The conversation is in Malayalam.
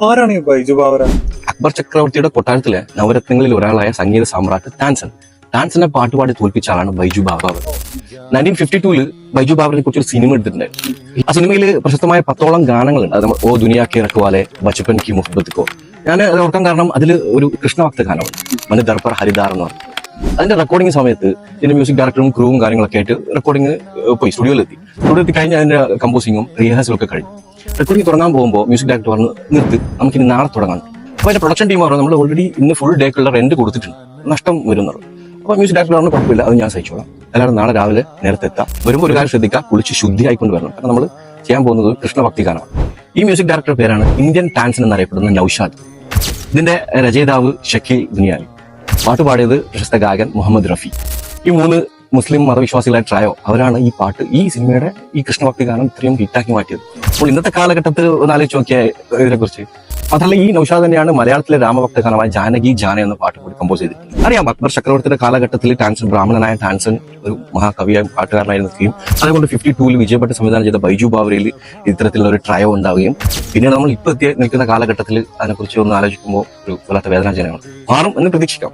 ആരാണ് ഈ ബൈജു ബാവര? അക്ബർ ചക്രവർത്തിയുടെ കൊട്ടാരത്തിലെ നവരത്നങ്ങളിൽ ഒരാളായ സംഗീത സാമ്രാട്ട് താൻസൻ. താൻസനെ പാട്ടുപാടി തോൽപ്പിച്ച ആളാണ് ബൈജു ബാവർ. 1952 ബൈജു ബാവറിനെ കുറിച്ച് ഒരു സിനിമ എടുത്തിട്ടുണ്ട്. ആ സിനിമയിൽ പ്രശസ്തമായ 10ഓളം ഗാനങ്ങളുണ്ട്. അത് ഓ ദുനിയാ കെ റഖ്വാലെ, ബച്ചപ്പൻ കി മുഹബത്ത് കോ. ഞാൻ അത് ഓർക്കാൻ കാരണം അതിൽ ഒരു കൃഷ്ണഭക്ത ഗാനമാണ്, മന് ദർപ്പർ ഹരിദാർ എന്ന് പറഞ്ഞു. അതിന്റെ റെക്കോർഡിംഗ് സമയത്ത് ഇതിന്റെ മ്യൂസിക് ഡയറക്ടറും ക്രൂവും കാര്യങ്ങളൊക്കെ ആയിട്ട് റെക്കോർഡിംഗ് പോയി സ്റ്റുഡിയോയിലെത്തി കഴിഞ്ഞ് അതിന്റെ കമ്പോസിങ്ങും റിഹേഴ്സലും ഒക്കെ കഴിഞ്ഞു. റെക്കോർഡിംഗ് തുടങ്ങാൻ പോകുമ്പോൾ മ്യൂസിക് ഡയറക്ടർ പറഞ്ഞു, നിർത്ത്, നമുക്കിനി നാളെ തുടങ്ങാം. അപ്പോൾ അതിന്റെ പ്രൊഡക്ഷൻ ടീം പറഞ്ഞു, നമ്മൾ ഓൾറെഡി ഇന്ന് ഫുൾ ഡേക്കുള്ള റെന്റ് കൊടുത്തിട്ടുണ്ട്, നഷ്ടം വരുന്നത്. അപ്പോൾ മ്യൂസിക് ഡയറക്ടർ പറഞ്ഞു, കുഴപ്പമില്ല, അത് ഞാൻ സഹിച്ചോളാം, എല്ലാവരും നാളെ രാവിലെ നേരത്തെ എത്താം, വരുമ്പോൾ ഒരു കാര്യം ശ്രദ്ധിക്കുക, കുളിച്ച് ശുദ്ധിയായിക്കൊണ്ട് വരണം, കാരണം നമ്മൾ ചെയ്യാൻ പോകുന്നത് കൃഷ്ണഭക്തി ഗാനമാണ്. ഈ മ്യൂസിക് ഡയറക്ടറുടെ പേരാണ് ഇന്ത്യൻ ടാൻസൻ എന്നറിയപ്പെടുന്ന നൌഷാദ്. ഇതിന്റെ രചയിതാവ് ഷക്കീൽ ദുനിയാവി, പാട്ടുപാടിയത് പ്രശസ്ത ഗായകൻ മുഹമ്മദ് റഫി. ഈ 3 മുസ്ലിം മതവിശ്വാസികളായ ട്രയോ അവരാണ് ഈ പാട്ട്, ഈ സിനിമയുടെ ഈ കൃഷ്ണഭക്തി ഗാനം ഇത്രയും ഹിറ്റാക്കി മാറ്റിയത്. അപ്പോൾ ഇന്നത്തെ കാലഘട്ടത്തിൽ ഒന്ന് ആലോചിച്ച് നോക്കിയ ഇതിനെ കുറിച്ച്. മാത്രമല്ല ഈ നൌഷാദ് തന്നെയാണ് മലയാളത്തിലെ രാമഭക്ത ഗാനമായ ജാനകി ജാന എന്ന പാട്ട് കൂടി കമ്പോസ് ചെയ്തിട്ടുണ്ട്. അറിയാം, അക്ബർ ചക്രവർത്തിയുടെ കാലഘട്ടത്തിൽ ടാൻസൻ, ബ്രാഹ്മണനായ ടാൻസൻ ഒരു മഹാകവിയായ പാട്ടുകാരനായി നിൽക്കുകയും അതുകൊണ്ട് 52 വിജയപ്പെട്ട് സംവിധാനം ചെയ്ത ബൈജു ബാവരയിൽ ഇത്തരത്തിലുള്ള ഒരു ട്രയോ ഉണ്ടാവുകയും പിന്നീട് നമ്മൾ ഇപ്പോൾ നിൽക്കുന്ന കാലഘട്ടത്തിൽ അതിനെക്കുറിച്ച് ഒന്ന് ആലോചിക്കുമ്പോൾ ഒരു വല്ലാത്ത വേദനാജനകമാണ്. മാറും എന്ന് പ്രതീക്ഷിക്കാം.